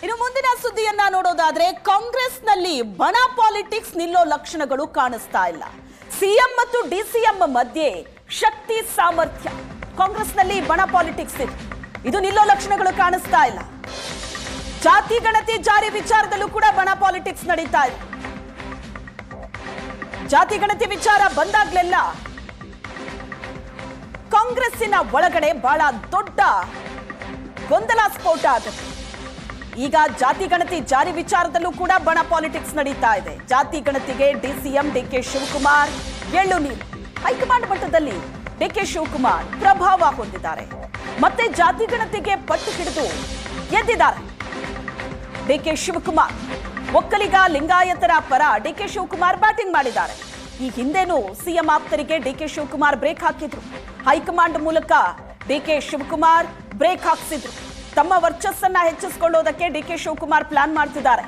ಇನ್ನು ಮುಂದಿನ ಸುದ್ದಿಯನ್ನ ನೋಡೋದಾದ್ರೆ ಕಾಂಗ್ರೆಸ್ನಲ್ಲಿ ಬಣ ಪಾಲಿಟಿಕ್ಸ್ ನಿಲ್ಲೋ ಲಕ್ಷಣಗಳು ಕಾಣಿಸ್ತಾ ಇಲ್ಲ. ಸಿಎಂ ಮತ್ತು ಡಿಸಿಎಂ ಮಧ್ಯೆ ಶಕ್ತಿ ಸಾಮರ್ಥ್ಯ, ಕಾಂಗ್ರೆಸ್ನಲ್ಲಿ ಬಣ ಪಾಲಿಟಿಕ್ಸ್ ಇದು ನಿಲ್ಲೋ ಲಕ್ಷಣಗಳು ಕಾಣಿಸ್ತಾ ಇಲ್ಲ. ಜಾತಿ ಗಣತಿ ಜಾರಿ ವಿಚಾರದಲ್ಲೂ ಕೂಡ ಬಣ ಪಾಲಿಟಿಕ್ಸ್ ನಡೀತಾ ಇದೆ. ಜಾತಿ ಗಣತಿ ವಿಚಾರ ಬಂದಾಗ್ಲೆಲ್ಲ ಕಾಂಗ್ರೆಸ್ಸಿನ ಒಳಗಡೆ ಬಹಳ ದೊಡ್ಡ ಗೊಂದಲ ಸ್ಫೋಟ ಆಗುತ್ತೆ. ಈಗ ಜಾತಿ ಗಣತಿ ಜಾರಿ ವಿಚಾರದಲ್ಲೂ ಕೂಡ ಬಣ ಪಾಲಿಟಿಕ್ಸ್ ನಡೀತಾ ಇದೆ. ಜಾತಿ ಗಣತಿಗೆ ಡಿಸಿಎಂ ಡಿಕೆ ಶಿವಕುಮಾರ್ ಎಳ್ಳು ನೀರು. ಹೈಕಮಾಂಡ್ ಮಟ್ಟದಲ್ಲಿ ಡಿಕೆ ಶಿವಕುಮಾರ್ ಪ್ರಭಾವ ಹೊಂದಿದ್ದಾರೆ. ಮತ್ತೆ ಜಾತಿ ಗಣತಿಗೆ ಪಟ್ಟು ಹಿಡಿದು ಗೆದ್ದಿದ್ದಾರೆ ಡಿಕೆ ಶಿವಕುಮಾರ್. ಒಕ್ಕಲಿಗ ಲಿಂಗಾಯತರ ಪರ ಡಿಕೆ ಶಿವಕುಮಾರ್ ಬ್ಯಾಟಿಂಗ್ ಮಾಡಿದ್ದಾರೆ. ಈ ಹಿಂದೆನೂ ಸಿಎಂ ಆಪ್ತರಿಗೆ ಡಿಕೆ ಶಿವಕುಮಾರ್ ಬ್ರೇಕ್ ಹಾಕಿದ್ರು. ಹೈಕಮಾಂಡ್ ಮೂಲಕ ಡಿಕೆ ಶಿವಕುಮಾರ್ ಬ್ರೇಕ್ ಹಾಕಿಸಿದ್ರು. ತಮ್ಮ ವರ್ಚಸ್ಸನ್ನ ಹೆಚ್ಚಿಸಿಕೊಳ್ಳೋದಕ್ಕೆ ಡಿಕೆ ಶಿವಕುಮಾರ್ ಪ್ಲಾನ್ ಮಾಡ್ತಿದ್ದಾರೆ.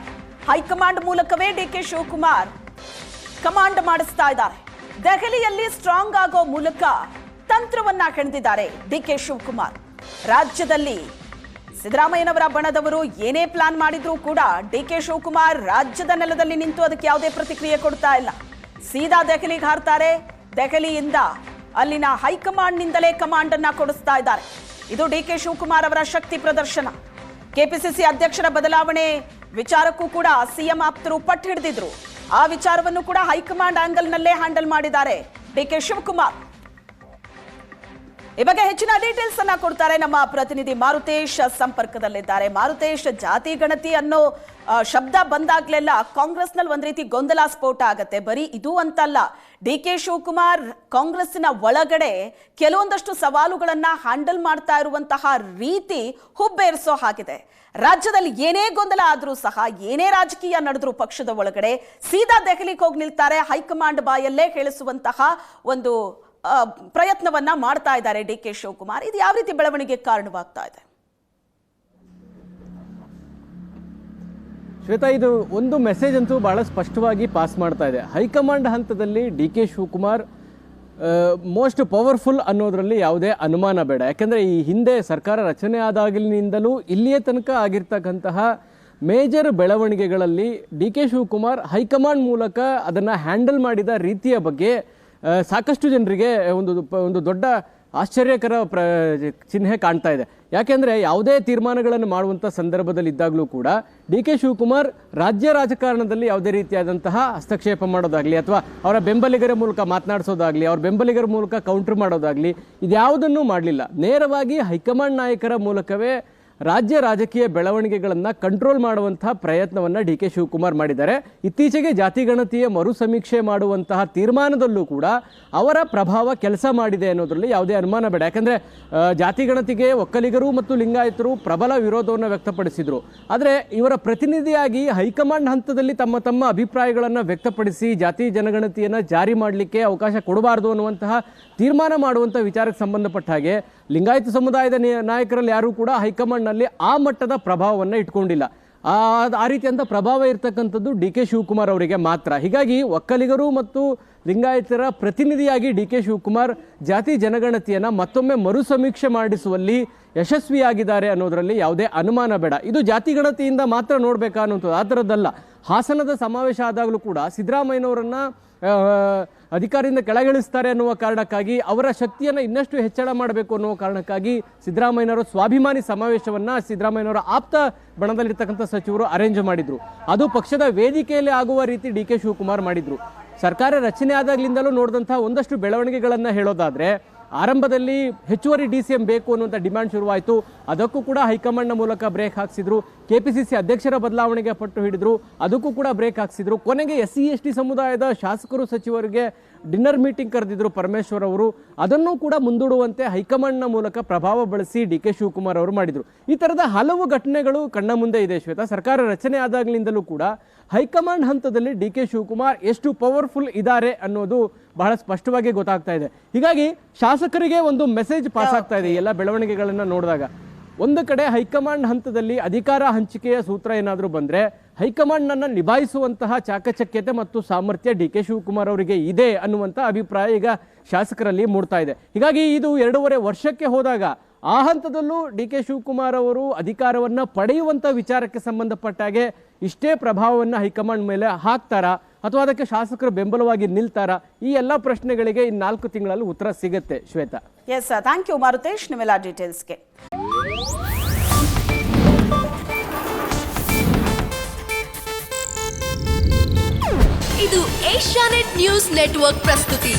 ಹೈಕಮಾಂಡ್ ಮೂಲಕವೇ ಡಿಕೆ ಶಿವಕುಮಾರ್ ಕಮಾಂಡ್ ಮಾಡಿಸ್ತಾ ಇದ್ದಾರೆ. ದೆಹಲಿಯಲ್ಲಿ ಸ್ಟ್ರಾಂಗ್ ಆಗೋ ಮೂಲಕ ತಂತ್ರವನ್ನ ಹೆಣೆದಿದ್ದಾರೆ ಡಿಕೆ ಶಿವಕುಮಾರ್. ರಾಜ್ಯದಲ್ಲಿ ಸಿದ್ದರಾಮಯ್ಯನವರ ಬಣದವರು ಏನೇ ಪ್ಲಾನ್ ಮಾಡಿದ್ರೂ ಕೂಡ ಡಿಕೆ ಶಿವಕುಮಾರ್ ರಾಜ್ಯದ ನೆಲದಲ್ಲಿ ನಿಂತು ಅದಕ್ಕೆ ಯಾವುದೇ ಪ್ರತಿಕ್ರಿಯೆ ಕೊಡ್ತಾ ಇಲ್ಲ. ಸೀದಾ ದೆಹಲಿಗೆ ಹಾರ್ತಾರೆ. ದೆಹಲಿಯಿಂದ ಅಲ್ಲಿನ ಹೈಕಮಾಂಡ್ ನಿಂದಲೇ ಕಮಾಂಡ್ ಅನ್ನ ಕೊಡಿಸ್ತಾ ಇದ್ದಾರೆ. ಇದು ಡಿಕೆ ಶಿವಕುಮಾರ್ ಅವರ ಶಕ್ತಿ ಪ್ರದರ್ಶನ. ಕೆಪಿಸಿಸಿ ಅಧ್ಯಕ್ಷರ ಬದಲಾವಣೆ ವಿಚಾರಕ್ಕೂ ಕೂಡ ಸಿಎಂ ಆಪ್ತರು ಪಟ್ಟು ಹಿಡಿದಿದ್ರು. ಆ ವಿಚಾರವನ್ನು ಕೂಡ ಹೈಕಮಾಂಡ್ ಆಂಗಲ್ ನಲ್ಲೇ ಹ್ಯಾಂಡಲ್ ಮಾಡಿದ್ದಾರೆ ಡಿಕೆ ಶಿವಕುಮಾರ್. ಈ ಬಗ್ಗೆ ಹೆಚ್ಚಿನ ಡೀಟೇಲ್ಸ್ ಅನ್ನ ಕೊಡ್ತಾರೆ ನಮ್ಮ ಪ್ರತಿನಿಧಿ ಮಾರುತೇಶ್ ಸಂಪರ್ಕದಲ್ಲಿದ್ದಾರೆ. ಮಾರುತೇಶ್, ಜಾತಿ ಗಣತಿ ಅನ್ನೋ ಶಬ್ದ ಬಂದಾಗ್ಲೆಲ್ಲ ಕಾಂಗ್ರೆಸ್ನಲ್ಲಿ ಒಂದ್ ರೀತಿ ಗೊಂದಲ ಸ್ಫೋಟ ಆಗತ್ತೆ. ಬರೀ ಇದು ಅಂತಲ್ಲ, ಡಿಕೆ ಶಿವಕುಮಾರ್ ಕಾಂಗ್ರೆಸ್ಸಿನ ಒಳಗಡೆ ಕೆಲವೊಂದಷ್ಟು ಸವಾಲುಗಳನ್ನ ಹ್ಯಾಂಡಲ್ ಮಾಡ್ತಾ ಇರುವಂತಹ ರೀತಿ ಹುಬ್ಬೇರಿಸೋ ಹಾಗಿದೆ. ರಾಜ್ಯದಲ್ಲಿ ಏನೇ ಗೊಂದಲ ಆದ್ರೂ ಸಹ, ಏನೇ ರಾಜಕೀಯ ನಡೆದ್ರು ಪಕ್ಷದ ಒಳಗಡೆ ಸೀದಾ ದೆಹಲಿಗೆ ಹೋಗಿ ನಿಲ್ತಾರೆ. ಹೈಕಮಾಂಡ್ ಬಾಯಲ್ಲೇ ಹೇಳಿಸುವಂತಹ ಒಂದು ಪ್ರಯತ್ನವನ್ನ ಮಾಡ್ತಾ ಇದ್ದಾರೆ ಡಿಕೆ ಶಿವಕುಮಾರ್. ಇದು ಯಾವ ರೀತಿ ಬೆಳವಣಿಗೆ ಕಾರಣವಾಗ್ತಾ ಇದೆ? ಶ್ವೇತಾ, ಇದು ಒಂದು ಮೆಸೇಜ್ ಅಂತೂ ಬಹಳ ಸ್ಪಷ್ಟವಾಗಿ ಪಾಸ್ ಮಾಡ್ತಾ ಇದೆ. ಹೈಕಮಾಂಡ್ ಹಂತದಲ್ಲಿ ಡಿಕೆ ಶಿವಕುಮಾರ್ ಮೋಸ್ಟ್ ಪವರ್ಫುಲ್ ಅನ್ನೋದ್ರಲ್ಲಿ ಯಾವುದೇ ಅನುಮಾನ ಬೇಡ. ಯಾಕೆಂದರೆ ಈ ಹಿಂದೆ ಸರ್ಕಾರ ರಚನೆ ಆದಾಗಲಿನಿಂದಲೂ ಇಲ್ಲಿಯೇ ತನಕ ಆಗಿರ್ತಕ್ಕಂತಹ ಮೇಜರ್ ಬೆಳವಣಿಗೆಗಳಲ್ಲಿ ಡಿ ಕೆ ಶಿವಕುಮಾರ್ ಹೈಕಮಾಂಡ್ ಮೂಲಕ ಅದನ್ನು ಹ್ಯಾಂಡಲ್ ಮಾಡಿದ ರೀತಿಯ ಬಗ್ಗೆ ಸಾಕಷ್ಟು ಜನರಿಗೆ ಒಂದು ದೊಡ್ಡ ಆಶ್ಚರ್ಯಕರ ಚಿಹ್ನೆ ಕಾಣ್ತಾ ಇದೆ. ಯಾಕೆಂದರೆ ಯಾವುದೇ ತೀರ್ಮಾನಗಳನ್ನು ಮಾಡುವಂಥ ಸಂದರ್ಭದಲ್ಲಿ ಇದ್ದಾಗಲೂ ಕೂಡ ಡಿ ಕೆ ಶಿವಕುಮಾರ್ ರಾಜ್ಯ ರಾಜಕಾರಣದಲ್ಲಿ ಯಾವುದೇ ರೀತಿಯಾದಂತಹ ಹಸ್ತಕ್ಷೇಪ ಮಾಡೋದಾಗಲಿ, ಅಥವಾ ಅವರ ಬೆಂಬಲಿಗರ ಮೂಲಕ ಮಾತನಾಡಿಸೋದಾಗಲಿ, ಅವ್ರ ಬೆಂಬಲಿಗರ ಮೂಲಕ ಕೌಂಟರ್ ಮಾಡೋದಾಗಲಿ, ಇದ್ಯಾವುದನ್ನು ಮಾಡಲಿಲ್ಲ. ನೇರವಾಗಿ ಹೈಕಮಾಂಡ್ ನಾಯಕರ ಮೂಲಕವೇ ರಾಜ್ಯ ರಾಜಕೀಯ ಬೆಳವಣಿಗೆಗಳನ್ನು ಕಂಟ್ರೋಲ್ ಮಾಡುವಂತಹ ಪ್ರಯತ್ನವನ್ನು ಡಿ ಕೆ ಶಿವಕುಮಾರ್ ಮಾಡಿದ್ದಾರೆ. ಇತ್ತೀಚೆಗೆ ಜಾತಿ ಗಣತಿಯ ಮರು ಸಮೀಕ್ಷೆ ಮಾಡುವಂತಹ ತೀರ್ಮಾನದಲ್ಲೂ ಕೂಡ ಅವರ ಪ್ರಭಾವ ಕೆಲಸ ಮಾಡಿದೆ ಅನ್ನೋದರಲ್ಲಿ ಯಾವುದೇ ಅನುಮಾನ ಬೇಡ. ಯಾಕಂದರೆ ಜಾತಿ ಗಣತಿಗೆ ಒಕ್ಕಲಿಗರು ಮತ್ತು ಲಿಂಗಾಯತರು ಪ್ರಬಲ ವಿರೋಧವನ್ನು ವ್ಯಕ್ತಪಡಿಸಿದರು. ಆದರೆ ಇವರ ಪ್ರತಿನಿಧಿಯಾಗಿ ಹೈಕಮಾಂಡ್ ಹಂತದಲ್ಲಿ ತಮ್ಮ ತಮ್ಮ ಅಭಿಪ್ರಾಯಗಳನ್ನು ವ್ಯಕ್ತಪಡಿಸಿ ಜಾತಿ ಜನಗಣತಿಯನ್ನು ಜಾರಿ ಮಾಡಲಿಕ್ಕೆ ಅವಕಾಶ ಕೊಡಬಾರದು ಅನ್ನುವಂತಹ ತೀರ್ಮಾನ ಮಾಡುವಂಥ ವಿಚಾರಕ್ಕೆ ಸಂಬಂಧಪಟ್ಟ ಹಾಗೆ ಲಿಂಗಾಯತ ಸಮುದಾಯದ ನಾಯಕರಲ್ಲಿ ಯಾರೂ ಕೂಡ ಹೈಕಮಾಂಡ್ನಲ್ಲಿ ಆ ಮಟ್ಟದ ಪ್ರಭಾವವನ್ನು ಇಟ್ಕೊಂಡಿಲ್ಲ. ಆ ರೀತಿಯಂಥ ಪ್ರಭಾವ ಇರ್ತಕ್ಕಂಥದ್ದು ಡಿ ಕೆ ಶಿವಕುಮಾರ್ ಅವರಿಗೆ ಮಾತ್ರ. ಹೀಗಾಗಿ ಒಕ್ಕಲಿಗರು ಮತ್ತು ಲಿಂಗಾಯತರ ಪ್ರತಿನಿಧಿಯಾಗಿ ಡಿ ಕೆ ಶಿವಕುಮಾರ್ ಜಾತಿ ಜನಗಣತಿಯನ್ನು ಮತ್ತೊಮ್ಮೆ ಮರು ಸಮೀಕ್ಷೆ ಮಾಡಿಸುವಲ್ಲಿ ಯಶಸ್ವಿಯಾಗಿದ್ದಾರೆ ಅನ್ನೋದರಲ್ಲಿ ಯಾವುದೇ ಅನುಮಾನ ಬೇಡ. ಇದು ಜಾತಿ ಗಣತಿಯಿಂದ ಮಾತ್ರ ನೋಡಬೇಕಾ ಅನ್ನೋದು ಆ ಥರದ್ದಲ್ಲ. ಹಾಸನದ ಸಮಾವೇಶ ಆದಾಗಲೂ ಕೂಡ ಸಿದ್ದರಾಮಯ್ಯನವರನ್ನು ಅಧಿಕಾರದಿಂದ ಕೆಳಗಿಳಿಸ್ತಾರೆ ಅನ್ನುವ ಕಾರಣಕ್ಕಾಗಿ, ಅವರ ಶಕ್ತಿಯನ್ನು ಇನ್ನಷ್ಟು ಹೆಚ್ಚಳ ಮಾಡಬೇಕು ಅನ್ನುವ ಕಾರಣಕ್ಕಾಗಿ ಸಿದ್ದರಾಮಯ್ಯನವರ ಸ್ವಾಭಿಮಾನಿ ಸಮಾವೇಶವನ್ನು ಸಿದ್ದರಾಮಯ್ಯನವರ ಆಪ್ತ ಬಣದಲ್ಲಿರ್ತಕ್ಕಂಥ ಸಚಿವರು ಅರೇಂಜ್ ಮಾಡಿದ್ರು. ಅದು ಪಕ್ಷದ ವೇದಿಕೆಯಲ್ಲಿ ಆಗುವ ರೀತಿ ಡಿ ಕೆ ಶಿವಕುಮಾರ್ ಮಾಡಿದ್ರು. ಸರ್ಕಾರ ರಚನೆ ಆದಾಗಲಿಂದಲೂ ನೋಡಿದಂಥ ಒಂದಷ್ಟು ಬೆಳವಣಿಗೆಗಳನ್ನು ಹೇಳೋದಾದರೆ, ಆರಂಭದಲ್ಲಿ ಹೆಚ್ಚುವರಿ DCM ಬೇಕು ಅನ್ನುವಂಥ ಡಿಮ್ಯಾಂಡ್ ಶುರುವಾಯಿತು. ಅದಕ್ಕೂ ಕೂಡ ಹೈಕಮಾಂಡ್ನ ಮೂಲಕ ಬ್ರೇಕ್ ಹಾಕ್ಸಿದ್ರು. ಕೆಪಿಸಿಸಿ ಅಧ್ಯಕ್ಷರ ಬದಲಾವಣೆಗೆ ಪಟ್ಟು ಹಿಡಿದ್ರು, ಅದಕ್ಕೂ ಕೂಡ ಬ್ರೇಕ್ ಹಾಕ್ಸಿದ್ರು. ಕೊನೆಗೆ SC ST ಸಮುದಾಯದ ಶಾಸಕರು ಸಚಿವರಿಗೆ ಡಿನ್ನರ್ ಮೀಟಿಂಗ್ ಕರೆದಿದ್ರು ಪರಮೇಶ್ವರ್ ಅವರು. ಅದನ್ನು ಕೂಡ ಮುಂದೂಡುವಂತೆ ಹೈಕಮಾಂಡ್ನ ಮೂಲಕ ಪ್ರಭಾವ ಬಳಸಿ ಡಿ ಕೆ ಶಿವಕುಮಾರ್ ಅವರು ಮಾಡಿದರು. ಈ ಥರದ ಹಲವು ಘಟನೆಗಳು ಕಣ್ಣ ಮುಂದೆ ಇದೆ ಶ್ವೇತಾ. ಸರ್ಕಾರ ರಚನೆ ಆದಾಗಲಿಂದಲೂ ಕೂಡ ಹೈಕಮಾಂಡ್ ಹಂತದಲ್ಲಿ ಡಿ ಕೆ ಶಿವಕುಮಾರ್ ಎಷ್ಟು ಪವರ್ಫುಲ್ ಇದ್ದಾರೆ ಅನ್ನೋದು ಬಹಳ ಸ್ಪಷ್ಟವಾಗಿ ಗೊತ್ತಾಗ್ತಾ ಇದೆ. ಹೀಗಾಗಿ ಶಾಸಕರಿಗೆ ಒಂದು ಮೆಸೇಜ್ ಪಾಸ್ ಆಗ್ತಾ ಇದೆ ಎಲ್ಲ ಬೆಳವಣಿಗೆಗಳನ್ನು ನೋಡಿದಾಗ. ಒಂದು ಕಡೆ ಹೈಕಮಾಂಡ್ ಹಂತದಲ್ಲಿ ಅಧಿಕಾರ ಹಂಚಿಕೆಯ ಸೂತ್ರ ಏನಾದರೂ ಬಂದರೆ ಹೈಕಮಾಂಡ್ನನ್ನು ನಿಭಾಯಿಸುವಂತಹ ಚಾಕಚಕ್ಯತೆ ಮತ್ತು ಸಾಮರ್ಥ್ಯ ಡಿ ಕೆ ಶಿವಕುಮಾರ್ ಅವರಿಗೆ ಇದೆ ಅನ್ನುವಂಥ ಅಭಿಪ್ರಾಯ ಈಗ ಶಾಸಕರಲ್ಲಿ ಮೂಡ್ತಾ ಇದೆ. ಹೀಗಾಗಿ ಇದು 2.5 ವರ್ಷಕ್ಕೆ ಹೋದಾಗ ಆ ಹಂತದಲ್ಲೂ ಡಿ ಕೆ ಶಿವಕುಮಾರ್ ಅವರು ಅಧಿಕಾರವನ್ನು ಪಡೆಯುವಂಥ ವಿಚಾರಕ್ಕೆ ಸಂಬಂಧಪಟ್ಟಾಗೆ ಇಷ್ಟೇ ಪ್ರಭಾವವನ್ನು ಹೈಕಮಾಂಡ್ ಮೇಲೆ ಹಾಕ್ತಾರಾ ಅಥವಾ ಅದಕ್ಕೆ ಶಾಸಕರು ಬೆಂಬಲವಾಗಿ ನಿಲ್ತಾರಾ? ಈ ಎಲ್ಲ ಪ್ರಶ್ನೆಗಳಿಗೆ ಇನ್ನು 4 ತಿಂಗಳಲ್ಲಿ ಉತ್ತರ ಸಿಗುತ್ತೆ. Shweta. Yes, thank you Maruthesh ನಿಮ್ಮೆಲ್ಲ ಡೀಟೇಲ್ಸ್ಗೆ. ಇದು ಏಷ್ಯಾನೆಟ್ ನ್ಯೂಸ್ ನೆಟ್ವರ್ಕ್ ಪ್ರಸ್ತುತಿ.